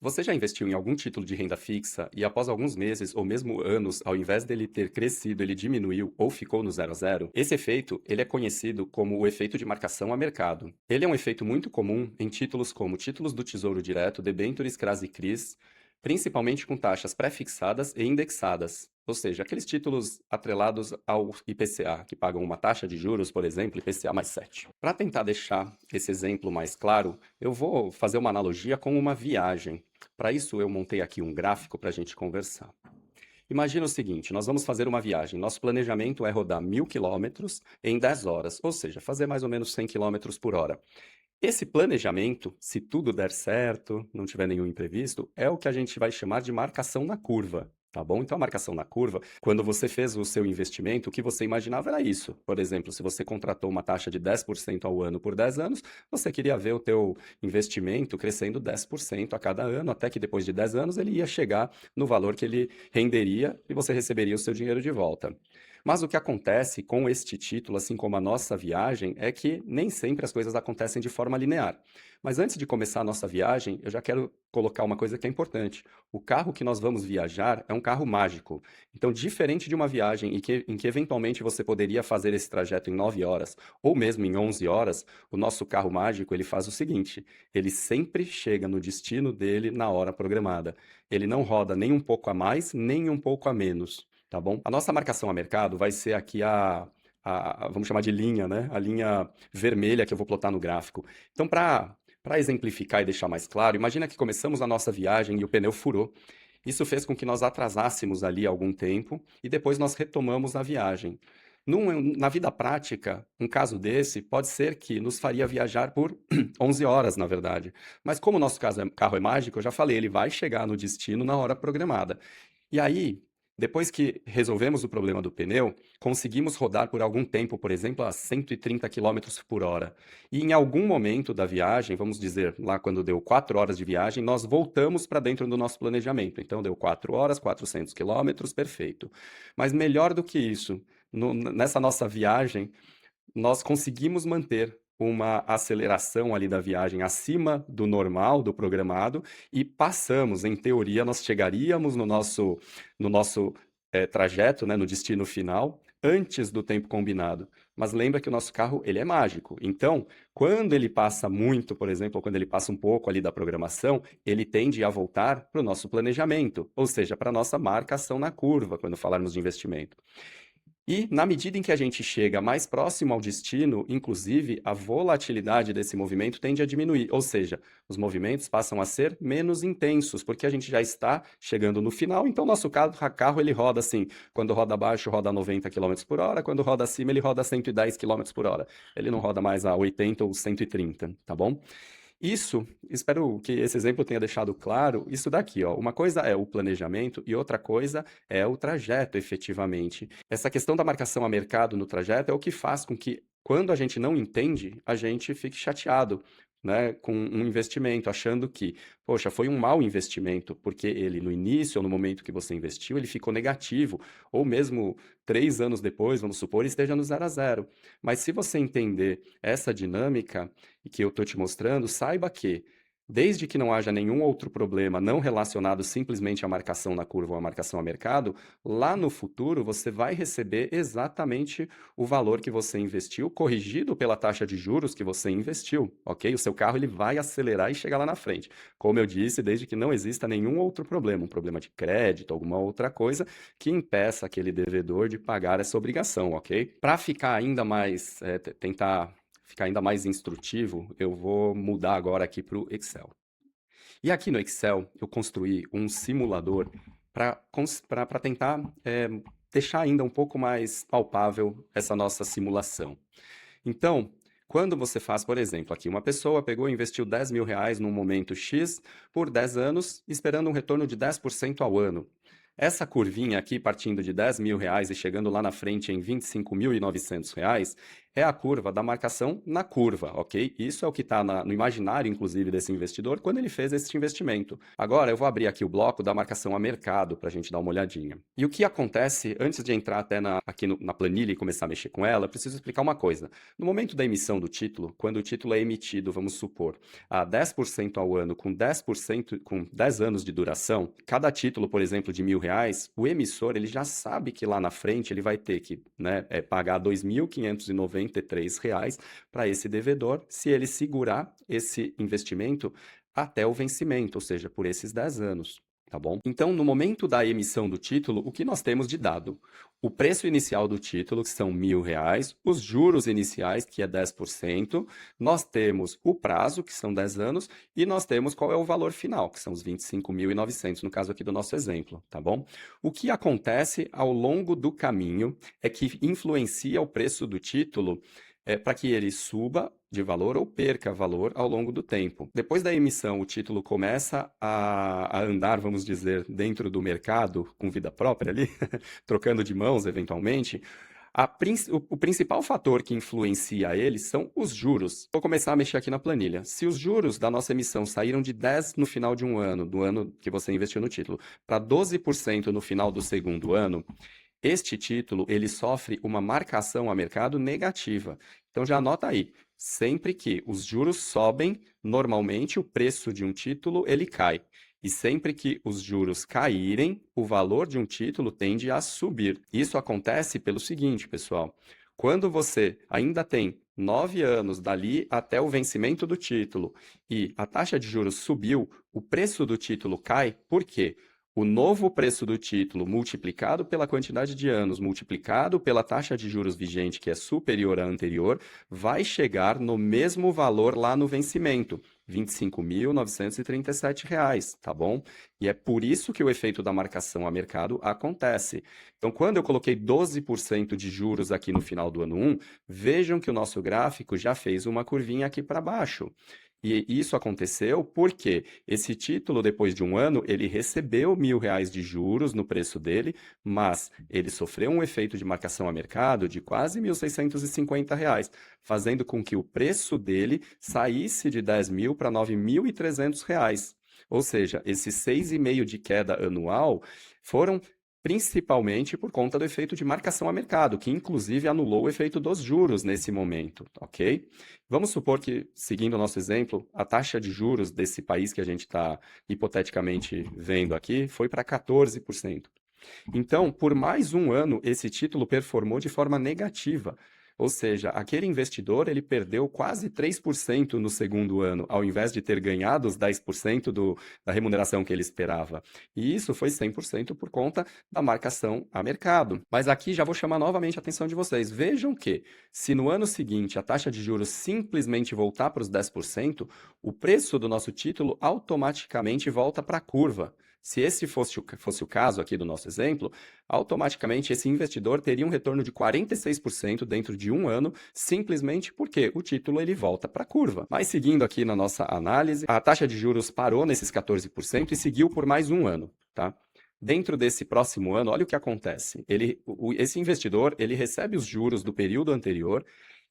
Você já investiu em algum título de renda fixa e após alguns meses ou mesmo anos, ao invés dele ter crescido, ele diminuiu ou ficou no zero a zero? Esse efeito, ele é conhecido como o efeito de marcação a mercado. Ele é um efeito muito comum em títulos como títulos do Tesouro Direto, debêntures CRAS e CRIs, principalmente com taxas pré-fixadas e indexadas. Ou seja, aqueles títulos atrelados ao IPCA, que pagam uma taxa de juros, por exemplo, IPCA mais 7. Para tentar deixar esse exemplo mais claro, eu vou fazer uma analogia com uma viagem. Para isso, eu montei aqui um gráfico para a gente conversar. Imagina o seguinte, nós vamos fazer uma viagem. Nosso planejamento é rodar 1.000 quilômetros em 10 horas, ou seja, fazer mais ou menos 100 quilômetros por hora. Esse planejamento, se tudo der certo, não tiver nenhum imprevisto, é o que a gente vai chamar de marcação na curva, tá bom? Então, a marcação na curva, quando você fez o seu investimento, o que você imaginava era isso. Por exemplo, se você contratou uma taxa de 10% ao ano por 10 anos, você queria ver o teu investimento crescendo 10% a cada ano, até que depois de 10 anos ele ia chegar no valor que ele renderia e você receberia o seu dinheiro de volta. Mas o que acontece com este título, assim como a nossa viagem, é que nem sempre as coisas acontecem de forma linear. Mas antes de começar a nossa viagem, eu já quero colocar uma coisa que é importante. O carro que nós vamos viajar é um carro mágico. Então, diferente de uma viagem em que eventualmente você poderia fazer esse trajeto em 9 horas ou mesmo em 11 horas, o nosso carro mágico ele faz o seguinte: ele sempre chega no destino dele na hora programada. Ele não roda nem um pouco a mais, nem um pouco a menos. Tá bom? A nossa marcação a mercado vai ser aqui vamos chamar de linha, né? A linha vermelha que eu vou plotar no gráfico. Então, para exemplificar e deixar mais claro, imagina que começamos a nossa viagem e o pneu furou. Isso fez com que nós atrasássemos ali algum tempo e depois nós retomamos a viagem. Na vida prática, um caso desse pode ser que nos faria viajar por 11 horas, na verdade. Mas como o nosso carro é mágico, eu já falei, ele vai chegar no destino na hora programada. E aí, depois que resolvemos o problema do pneu, conseguimos rodar por algum tempo, por exemplo, a 130 quilômetros por hora. E em algum momento da viagem, vamos dizer, lá quando deu 4 horas de viagem, nós voltamos para dentro do nosso planejamento. Então, deu 4 horas, 400 quilômetros, perfeito. Mas melhor do que isso, nessa nossa viagem, nós conseguimos manter uma aceleração ali da viagem acima do normal, do programado, e passamos, em teoria, nós chegaríamos no nosso trajeto, né, no destino final, antes do tempo combinado. Mas lembra que o nosso carro, ele é mágico. Então, quando ele passa muito, por exemplo, ou quando ele passa um pouco ali da programação, ele tende a voltar para o nosso planejamento, ou seja, para a nossa marcação na curva, quando falarmos de investimento. E, na medida em que a gente chega mais próximo ao destino, inclusive, a volatilidade desse movimento tende a diminuir, ou seja, os movimentos passam a ser menos intensos, porque a gente já está chegando no final, então nosso carro ele roda assim, quando roda abaixo roda 90 quilômetros por hora, quando roda acima ele roda 110 quilômetros por hora. Ele não roda mais a 80 ou 130, tá bom? Isso, espero que esse exemplo tenha deixado claro isso daqui, ó. Uma coisa é o planejamento e outra coisa é o trajeto, efetivamente. Essa questão da marcação a mercado no trajeto é o que faz com que, quando a gente não entende, a gente fique chateado, né, com um investimento, achando que, poxa, foi um mau investimento, porque ele, no início ou no momento que você investiu, ele ficou negativo, ou mesmo 3 anos depois, vamos supor, esteja no zero a zero. Mas se você entender essa dinâmica, e que eu estou te mostrando, saiba que, desde que não haja nenhum outro problema não relacionado simplesmente à marcação na curva ou à marcação a mercado, lá no futuro você vai receber exatamente o valor que você investiu, corrigido pela taxa de juros que você investiu, ok? O seu carro ele vai acelerar e chegar lá na frente. Como eu disse, desde que não exista nenhum outro problema, um problema de crédito, alguma outra coisa que impeça aquele devedor de pagar essa obrigação, ok? Para ficar ainda mais, tentar ficar ainda mais instrutivo, eu vou mudar agora aqui para o Excel. E aqui no Excel, eu construí um simulador para tentar deixar ainda um pouco mais palpável essa nossa simulação. Então, quando você faz, por exemplo, aqui uma pessoa pegou e investiu R$ 10.000 num momento X por 10 anos, esperando um retorno de 10% ao ano. Essa curvinha aqui, partindo de R$ 10.000 e chegando lá na frente em R$ 25.900, é a curva da marcação na curva, ok? Isso é o que está no imaginário, inclusive, desse investidor quando ele fez esse investimento. Agora, eu vou abrir aqui o bloco da marcação a mercado para a gente dar uma olhadinha. E o que acontece, antes de entrar até aqui na planilha e começar a mexer com ela, eu preciso explicar uma coisa. No momento da emissão do título, quando o título é emitido, vamos supor, a 10% ao ano, com 10%, com 10 anos de duração, cada título, por exemplo, de R$ 1.000, o emissor ele já sabe que lá na frente ele vai ter que, né, pagar R$ 2.593 para esse devedor se ele segurar esse investimento até o vencimento, ou seja, por esses 10 anos. Tá bom? Então, no momento da emissão do título, o que nós temos de dado? O preço inicial do título, que são R$ 1.000, os juros iniciais, que é 10%, nós temos o prazo, que são 10 anos, e nós temos qual é o valor final, que são os 25.900, no caso aqui do nosso exemplo, tá bom? O que acontece ao longo do caminho é que influencia o preço do título para que ele suba de valor ou perca valor ao longo do tempo. Depois da emissão, o título começa a andar, vamos dizer, dentro do mercado com vida própria ali, trocando de mãos eventualmente. O principal fator que influencia ele são os juros. Vou começar a mexer aqui na planilha. Se os juros da nossa emissão saíram de 10% no final de um ano, do ano que você investiu no título, para 12% no final do segundo ano, este título ele sofre uma marcação a mercado negativa. Então já anota aí, sempre que os juros sobem, normalmente o preço de um título ele cai. E sempre que os juros caírem, o valor de um título tende a subir. Isso acontece pelo seguinte, pessoal. Quando você ainda tem 9 anos dali até o vencimento do título e a taxa de juros subiu, o preço do título cai, por quê? O novo preço do título multiplicado pela quantidade de anos, multiplicado pela taxa de juros vigente, que é superior à anterior, vai chegar no mesmo valor lá no vencimento, R$ 25.937, tá bom? E é por isso que o efeito da marcação a mercado acontece. Então, quando eu coloquei 12% de juros aqui no final do ano 1, vejam que o nosso gráfico já fez uma curvinha aqui para baixo. E isso aconteceu porque esse título, depois de um ano, ele recebeu R$ 1.000 de juros no preço dele, mas ele sofreu um efeito de marcação a mercado de quase R$ 1.650, fazendo com que o preço dele saísse de 10.000 para R$ 9.300. Ou seja, esses 6,5% de queda anual foram principalmente por conta do efeito de marcação a mercado, que inclusive anulou o efeito dos juros nesse momento, ok? Vamos supor que, seguindo o nosso exemplo, a taxa de juros desse país que a gente está hipoteticamente vendo aqui foi para 14%. Então, por mais um ano, esse título performou de forma negativa. Ou seja, aquele investidor ele perdeu quase 3% no segundo ano, ao invés de ter ganhado os 10% da remuneração que ele esperava. E isso foi 100% por conta da marcação a mercado. Mas aqui já vou chamar novamente a atenção de vocês. Vejam que, se no ano seguinte a taxa de juros simplesmente voltar para os 10%, o preço do nosso título automaticamente volta para a curva. Se esse fosse o caso aqui do nosso exemplo, automaticamente esse investidor teria um retorno de 46% dentro de um ano, simplesmente porque o título ele volta para a curva. Mas seguindo aqui na nossa análise, a taxa de juros parou nesses 14% e seguiu por mais um ano, tá? Dentro desse próximo ano, olha o que acontece. Esse investidor ele recebe os juros do período anterior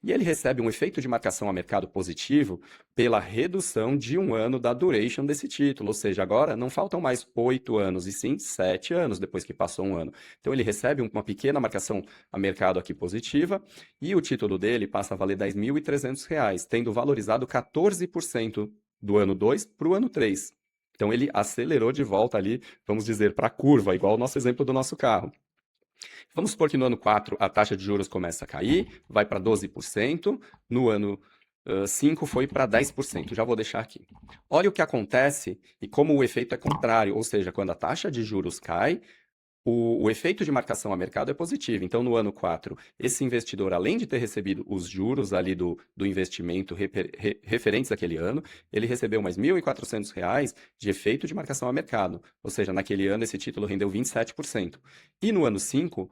e ele recebe um efeito de marcação a mercado positivo pela redução de um ano da duration desse título. Ou seja, agora não faltam mais 8 anos, e sim 7 anos depois que passou um ano. Então ele recebe uma pequena marcação a mercado aqui positiva e o título dele passa a valer R$ 10.300, tendo valorizado 14% do ano 2 para o ano 3. Então ele acelerou de volta ali, vamos dizer, para a curva, igual o nosso exemplo do nosso carro. Vamos supor que no ano 4 a taxa de juros começa a cair, vai para 12%, no ano 5 foi para 10%, já vou deixar aqui. Olha o que acontece e como o efeito é contrário, ou seja, quando a taxa de juros cai, o efeito de marcação a mercado é positivo. Então, no ano 4, esse investidor, além de ter recebido os juros ali do investimento referentes àquele ano, ele recebeu mais R$ 1.400 de efeito de marcação a mercado. Ou seja, naquele ano esse título rendeu 27%. E no ano 5,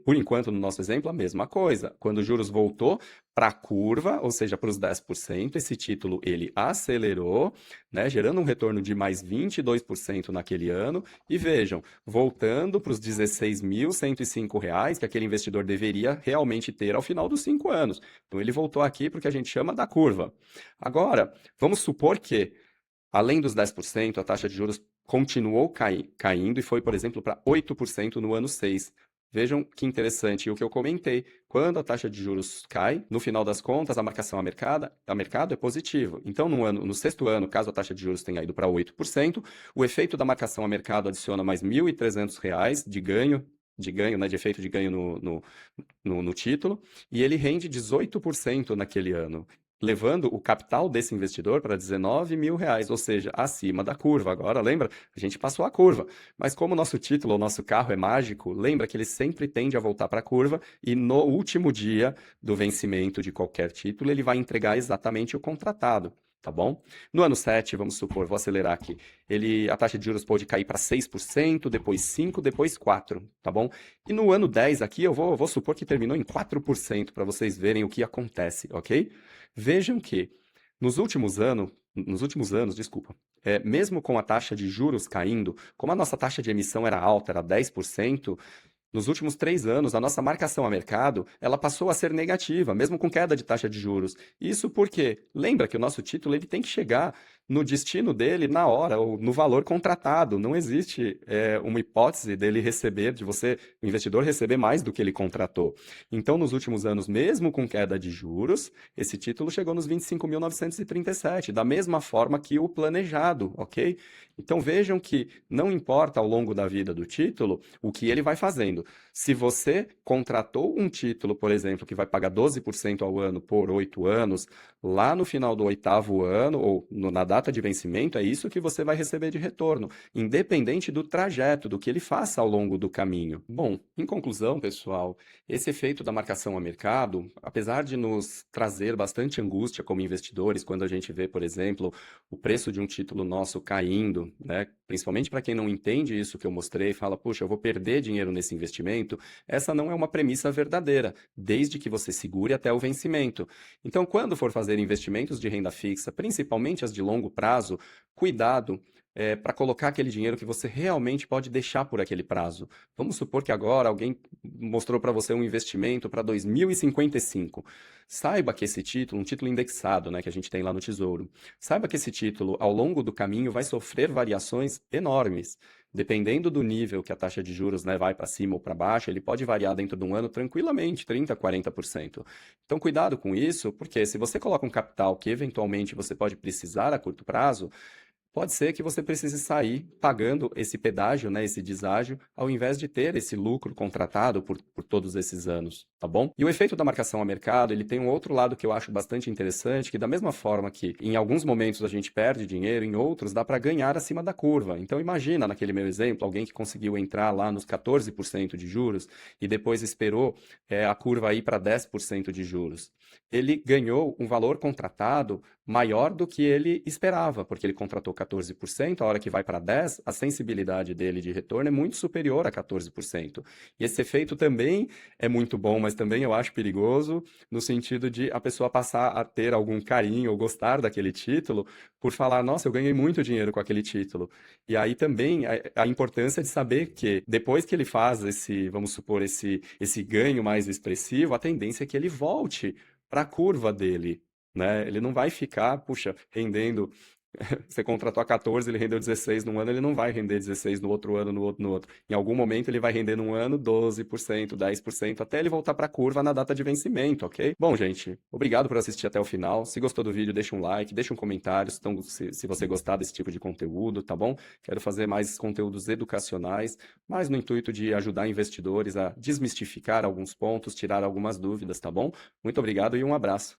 Por enquanto, no nosso exemplo, a mesma coisa. Quando os juros voltou para a curva, ou seja, para os 10%, esse título ele acelerou, né, gerando um retorno de mais 22% naquele ano. E vejam, voltando para os R$ 16.105, que aquele investidor deveria realmente ter ao final dos 5 anos. Então, ele voltou aqui porque a gente chama da curva. Agora, vamos supor que, além dos 10%, a taxa de juros continuou caindo e foi, por exemplo, para 8% no ano 6. Vejam que interessante o que eu comentei. Quando a taxa de juros cai, no final das contas, a marcação a mercado é positivo. Então, no sexto ano, caso a taxa de juros tenha ido para 8%, o efeito da marcação a mercado adiciona mais R$ 1.300 de ganho, né, de efeito de ganho no título, e ele rende 18% naquele ano, levando o capital desse investidor para R$ 19.000, ou seja, acima da curva. Agora, lembra? A gente passou a curva. Mas como o nosso título, o nosso carro é mágico, lembra que ele sempre tende a voltar para a curva e no último dia do vencimento de qualquer título, ele vai entregar exatamente o contratado. Tá bom? No ano 7, vamos supor, vou acelerar aqui, a taxa de juros pode cair para 6%, depois 5%, depois 4%, tá bom? E no ano 10 aqui, eu vou supor que terminou em 4%, para vocês verem o que acontece, ok? Vejam que nos últimos anos, desculpa, mesmo com a taxa de juros caindo, como a nossa taxa de emissão era alta, era 10%, nos últimos 3 anos, a nossa marcação a mercado, ela passou a ser negativa, mesmo com queda de taxa de juros. Isso porque, lembra que o nosso título ele tem que chegar no destino dele na hora, ou no valor contratado. Não existe uma hipótese dele receber, o investidor receber mais do que ele contratou. Então, nos últimos anos, mesmo com queda de juros, esse título chegou nos 25.937, da mesma forma que o planejado, ok? Então, vejam que não importa ao longo da vida do título o que ele vai fazendo. Se você contratou um título, por exemplo, que vai pagar 12% ao ano por 8 anos, lá no final do 8º ano, ou na data de vencimento, é isso que você vai receber de retorno, independente do trajeto, do que ele faça ao longo do caminho. Bom, em conclusão, pessoal, esse efeito da marcação a mercado, apesar de nos trazer bastante angústia como investidores, quando a gente vê, por exemplo, o preço de um título nosso caindo, né? Principalmente para quem não entende isso que eu mostrei e fala, puxa, eu vou perder dinheiro nesse investimento, essa não é uma premissa verdadeira, desde que você segure até o vencimento. Então, quando for fazer investimentos de renda fixa, principalmente as de longo prazo, cuidado para colocar aquele dinheiro que você realmente pode deixar por aquele prazo. Vamos supor que agora alguém mostrou para você um investimento para 2055. Saiba que esse título, um título indexado, né, que a gente tem lá no Tesouro, saiba que esse título, ao longo do caminho, vai sofrer variações enormes. Dependendo do nível que a taxa de juros, né, vai para cima ou para baixo, ele pode variar dentro de um ano tranquilamente, 30%, 40%. Então, cuidado com isso, porque se você coloca um capital que eventualmente você pode precisar a curto prazo, pode ser que você precise sair pagando esse pedágio, né, esse deságio, ao invés de ter esse lucro contratado por todos esses anos, tá bom? E o efeito da marcação a mercado, ele tem um outro lado que eu acho bastante interessante, que da mesma forma que em alguns momentos a gente perde dinheiro, em outros dá para ganhar acima da curva. Então imagina, naquele meu exemplo, alguém que conseguiu entrar lá nos 14% de juros e depois esperou a curva ir para 10% de juros. Ele ganhou um valor contratado maior do que ele esperava, porque ele contratou 14%, a hora que vai para 10%, a sensibilidade dele de retorno é muito superior a 14%. E esse efeito também é muito bom, mas também eu acho perigoso no sentido de a pessoa passar a ter algum carinho ou gostar daquele título por falar, nossa, eu ganhei muito dinheiro com aquele título. E aí também a importância de saber que depois que ele faz vamos supor, esse ganho mais expressivo, a tendência é que ele volte para a curva dele, né? Ele não vai ficar, puxa, rendendo. Você contratou a 14, ele rendeu 16 num ano, ele não vai render 16 no outro ano, no outro, no outro. Em algum momento ele vai render num ano 12%, 10%, até ele voltar para a curva na data de vencimento, ok? Bom, gente, obrigado por assistir até o final. Se gostou do vídeo, deixa um like, deixa um comentário se você gostar desse tipo de conteúdo, tá bom? Quero fazer mais conteúdos educacionais, mas no intuito de ajudar investidores a desmistificar alguns pontos, tirar algumas dúvidas, tá bom? Muito obrigado e um abraço.